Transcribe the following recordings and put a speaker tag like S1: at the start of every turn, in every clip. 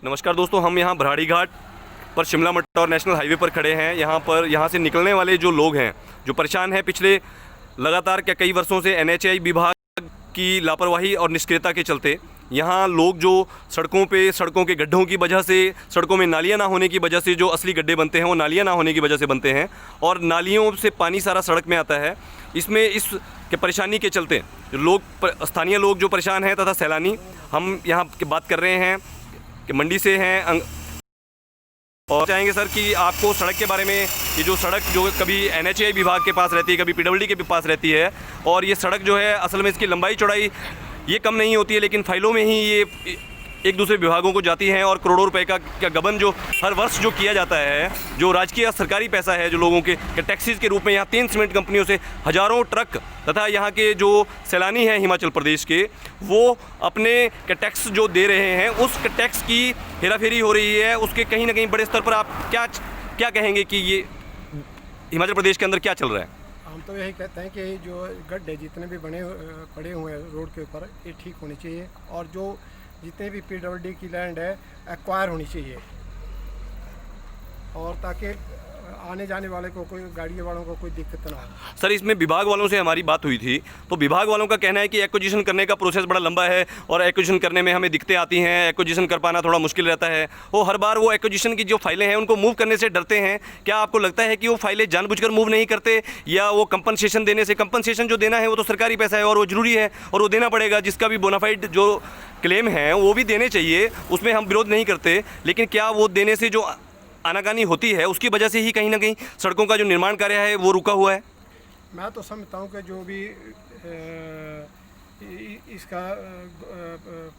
S1: नमस्कार दोस्तों, हम यहाँ भराड़ी घाट पर शिमला मटौर नेशनल हाईवे पर खड़े हैं। यहाँ से निकलने वाले जो लोग हैं, जो परेशान हैं पिछले लगातार कई वर्षों से एनएचएआई विभाग की लापरवाही और निष्क्रियता के चलते, यहाँ लोग जो सड़कों के गड्ढों की वजह से, सड़कों में नालियाँ ना होने की वजह से जो असली गड्ढे बनते हैं वो नालियाँ ना होने की वजह से बनते हैं और नालियों से पानी सारा सड़क में आता है। इसमें इस के परेशानी के चलते जो लोग, स्थानीय लोग जो परेशान हैं तथा सैलानी, हम यहाँ की बात कर रहे हैं कि मंडी से हैं और चाहेंगे सर कि आपको सड़क के बारे में, ये जो सड़क जो कभी एनएचएआई विभाग के पास रहती है, कभी पीडब्ल्यूडी के पास रहती है, और ये सड़क जो है असल में इसकी लंबाई चौड़ाई ये कम नहीं होती है, लेकिन फाइलों में ही ये एक दूसरे विभागों को जाती हैं और करोड़ों रुपए का गबन जो हर वर्ष जो किया जाता है, जो राजकीय सरकारी पैसा है, जो लोगों के टैक्सीज के रूप में यहाँ 3 सीमेंट कंपनियों से हज़ारों ट्रक तथा यहाँ के जो सैलानी हैं हिमाचल प्रदेश के, वो अपने टैक्स जो दे रहे हैं, उस टैक्स की हेराफेरी हो रही है। उसके कहीं ना कहीं बड़े स्तर पर आप क्या कहेंगे कि ये हिमाचल प्रदेश के अंदर क्या चल रहा है?
S2: हम तो यही कहते हैं कि जो गड्ढे जितने भी पड़े हुए हैं रोड के ऊपर, ये ठीक होने चाहिए, और जो जितने भी पीडब्ल्यूडी की लैंड है एक्वायर होनी चाहिए, और ताकि आने जाने वाले को, कोई गाड़ी वालों को कोई दिक्कत ना हो।
S1: सर, इसमें विभाग वालों से हमारी बात हुई थी, तो विभाग वालों का कहना है कि एक्विजिशन करने का प्रोसेस बड़ा लंबा है और एक्विजिशन करने में हमें दिक्कतें आती हैं, एक्विजिशन कर पाना थोड़ा मुश्किल रहता है। वो हर बार वो एक्विजिशन की जो फाइलें हैं उनको मूव करने से डरते हैं। क्या आपको लगता है कि वो फाइलें जानबूझकर मूव नहीं करते, या वो कंपनसेशन देने से, कंपनसेशन जो देना है वो तो सरकारी पैसा है और वो ज़रूरी है और वो देना पड़ेगा, जिसका भी बोनाफाइड जो क्लेम है वो भी देने चाहिए, उसमें हम विरोध नहीं करते, लेकिन क्या वो देने से जो आनाकानी होती है उसकी वजह से ही कहीं ना कहीं सड़कों का जो निर्माण कार्य है वो रुका हुआ है?
S2: मैं तो समझता हूँ कि जो भी इसका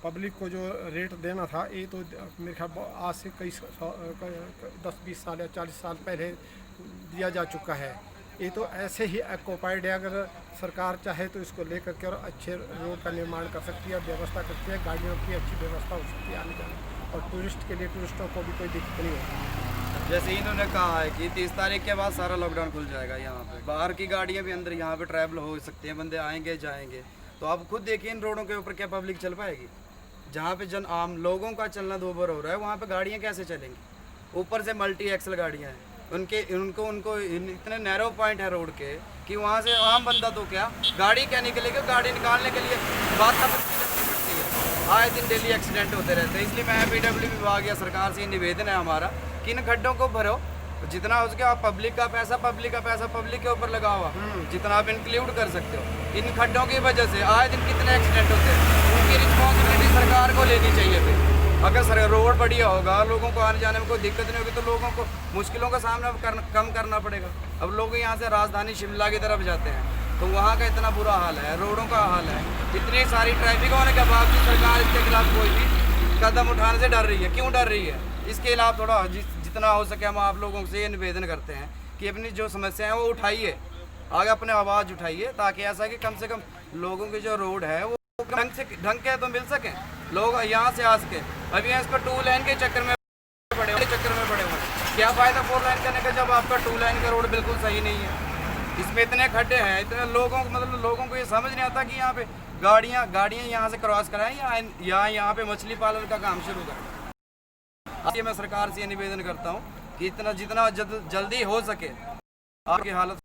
S2: पब्लिक को जो रेट देना था, ये तो मेरे ख्याल आज से कई 10-20 साल या 40 साल पहले दिया जा चुका है। ये तो ऐसे ही एक्वायर्ड है, अगर सरकार चाहे तो इसको लेकर के और अच्छे रोड का निर्माण कर सकती है, व्यवस्था करती है, गाड़ियों की अच्छी व्यवस्था हो सकती है आने जाने, और टूरिस्ट के लिए, टूरिस्टों को भी कोई दिक्कत नहीं होती।
S3: जैसे इन्होंने कहा है कि 30 तारीख के बाद सारा लॉकडाउन खुल जाएगा, यहाँ पे बाहर की गाड़ियाँ भी अंदर यहाँ पे ट्रैवल हो सकती हैं, बंदे आएंगे जाएंगे, तो आप खुद देखिए इन रोडों के ऊपर क्या पब्लिक चल पाएगी? जहाँ पे जन आम लोगों का चलना दोबर हो रहा है, वहाँ पे गाड़ियाँ कैसे चलेंगी? ऊपर से मल्टी एक्सल गाड़ियाँ हैं, उनको इतने नैरो पॉइंट है रोड के कि वहाँ से आम बंदा तो क्या, गाड़ी क्या निकलेगी? गाड़ी निकालने के लिए बात पड़ती है, आए दिन डेली एक्सीडेंट होते रहते हैं। इसलिए मैं पीडब्ल्यूडी विभाग या सरकार से निवेदन है हमारा कि इन खड्डों को भरो, जितना हो सके आप पब्लिक का पैसा पब्लिक के ऊपर लगा हुआ, जितना आप इंक्लूड कर सकते हो। इन खड्डों की वजह से आए दिन कितने एक्सीडेंट होते हैं, उनकी रिस्पॉन्सिबिलिटी सरकार को लेनी चाहिए थी। अगर सर रोड बढ़िया होगा, लोगों को आने जाने में कोई दिक्कत नहीं होगी, तो लोगों को मुश्किलों का सामना कम करना पड़ेगा। अब लोग यहाँ से राजधानी शिमला की तरफ जाते हैं तो वहाँ का इतना बुरा हाल है, रोडों का हाल है, इतनी सारी ट्रैफिक होने के बावजूद सरकार इसके खिलाफ कोई भी कदम उठाने से डर रही है। क्यों डर रही है? इसके खिलाफ थोड़ा जितना हो सके हम आप लोगों से ये निवेदन करते हैं कि अपनी जो समस्या है वो उठाइए, आगे अपने आवाज़ उठाइए, ताकि ऐसा कि कम से कम लोगों की जो रोड है वो ढंग के तो मिल सके, लोग यहाँ से आ सके। अभी इस पर 2 लाइन के चक्कर में पड़े हुए, क्या फ़ायदा 4 लाइन करने का जब आपका 2 लाइन का रोड बिल्कुल सही नहीं है? इसमें इतने खड्डे हैं, इतने लोगों को ये समझ नहीं आता कि यहाँ पे गाड़ियाँ यहाँ से क्रॉस कराएं या यहाँ पे मछली पालन का काम शुरू करें। ये मैं सरकार से ये निवेदन करता हूँ कि जितना जल्दी हो सके आपकी हालत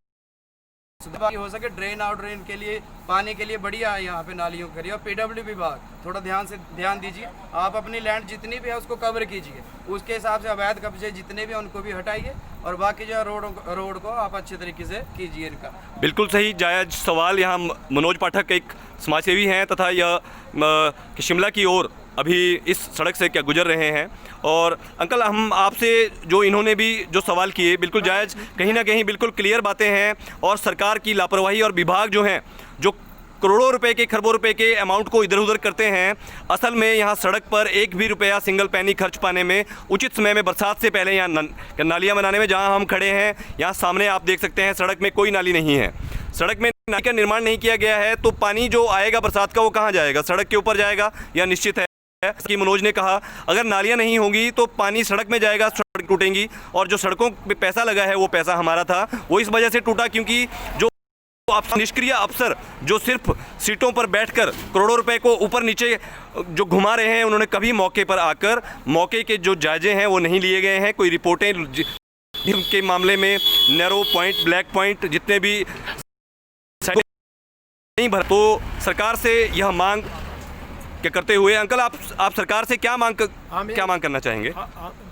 S3: हो सके, ड्रेन के लिए, पानी के लिए बढ़िया है यहाँ पे नालियों के लिए। और पीडब्ल्यू विभाग थोड़ा ध्यान दीजिए, आप अपनी लैंड जितनी भी है उसको कवर कीजिए, उसके हिसाब से अवैध कब्जे जितने भी हैं उनको भी हटाइए, और बाकी जो रोड को आप अच्छे तरीके से कीजिए इनका। बिल्कुल
S1: सही जायज़ सवाल। यहाँ मनोज पाठक एक समाजसेवी हैं तथा यह शिमला की ओर अभी इस सड़क से क्या गुजर रहे हैं। और अंकल, हम आपसे जो इन्होंने भी जो सवाल किए बिल्कुल जायज़, कहीं ना कहीं बिल्कुल क्लियर बातें हैं, और सरकार की लापरवाही और विभाग जो हैं जो करोड़ों रुपए के, खरबों रुपए के अमाउंट को इधर उधर करते हैं, असल में यहाँ सड़क पर एक भी रुपया सिंगल पैनी खर्च पाने में, उचित समय में बरसात से पहले यहाँ नालियाँ बनाने में, जहाँ हम खड़े हैं यहाँ सामने आप देख सकते हैं सड़क में कोई नाली नहीं है, सड़क में नाली का निर्माण नहीं किया गया है, तो पानी जो आएगा बरसात का वो कहाँ जाएगा? सड़क के ऊपर जाएगा, यह निश्चित है। कि मनोज ने कहा अगर नालियां नहीं होंगी तो पानी सड़क में जाएगा, सड़क टूटेंगी, और जो सड़कों पे पैसा लगा है वो पैसा हमारा था, वो इस वजह से टूटा क्योंकि जो आप निष्क्रिय अफसर जो सिर्फ सीटों पर बैठकर करोड़ों रुपए को ऊपर नीचे जो घुमा रहे हैं, उन्होंने कभी मौके पर आकर मौके के जो जायजे हैं वो नहीं लिए गए हैं। कोई रिपोर्टें के मामले में नैरो पॉइंट, ब्लैक पॉइंट जितने भी नहीं भर, तो सरकार से यह मांग क्या करते हुए अंकल आप सरकार से क्या मांग करना चाहेंगे?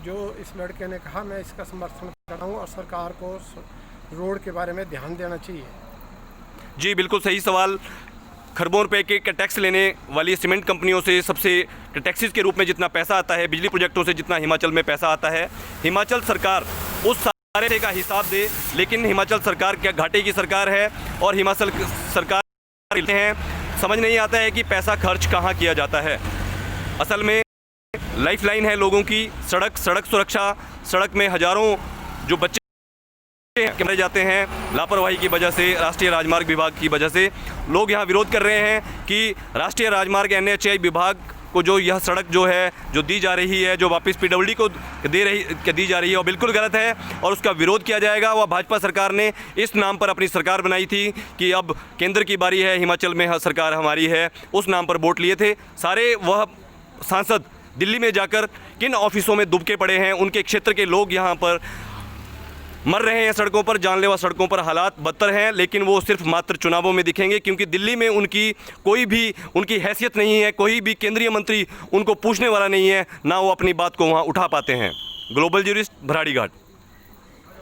S2: जो इस लड़के ने कहा मैं इसका समर्थन कर रहा हूँ और सरकार को रोड के बारे में ध्यान देना चाहिए।
S1: जी बिल्कुल सही सवाल। खरबों रुपए के टैक्स लेने वाली सीमेंट कंपनियों से सबसे टैक्सेस के रूप में जितना पैसा आता है, बिजली प्रोजेक्टों से जितना हिमाचल में पैसा आता है, हिमाचल सरकार उस सारे का हिसाब दे। लेकिन हिमाचल सरकार क्या घाटे की सरकार है और हिमाचल सरकार हैं, समझ नहीं आता है कि पैसा खर्च कहाँ किया जाता है। असल में लाइफलाइन है लोगों की सड़क सुरक्षा। सड़क में हजारों जो बच्चे मरे जाते हैं लापरवाही की वजह से, राष्ट्रीय राजमार्ग विभाग की वजह से। लोग यहाँ विरोध कर रहे हैं कि राष्ट्रीय राजमार्ग NHAI विभाग को जो यह सड़क जो है जो दी जा रही है, जो वापस PWD को दी जा रही है, वो बिल्कुल गलत है और उसका विरोध किया जाएगा। वह भाजपा सरकार ने इस नाम पर अपनी सरकार बनाई थी कि अब केंद्र की बारी है, हिमाचल में सरकार हमारी है, उस नाम पर वोट लिए थे। सारे वह सांसद दिल्ली में जाकर किन ऑफिसों में दुबके पड़े हैं, उनके क्षेत्र के लोग यहाँ पर मर रहे हैं सड़कों पर, जानलेवा सड़कों पर हालात बदतर हैं, लेकिन वो सिर्फ मात्र चुनावों में दिखेंगे क्योंकि दिल्ली में उनकी कोई भी उनकी हैसियत नहीं है, कोई भी केंद्रीय मंत्री उनको पूछने वाला नहीं है, ना वो अपनी बात को वहाँ उठा पाते हैं। Global journalist Bharadighat.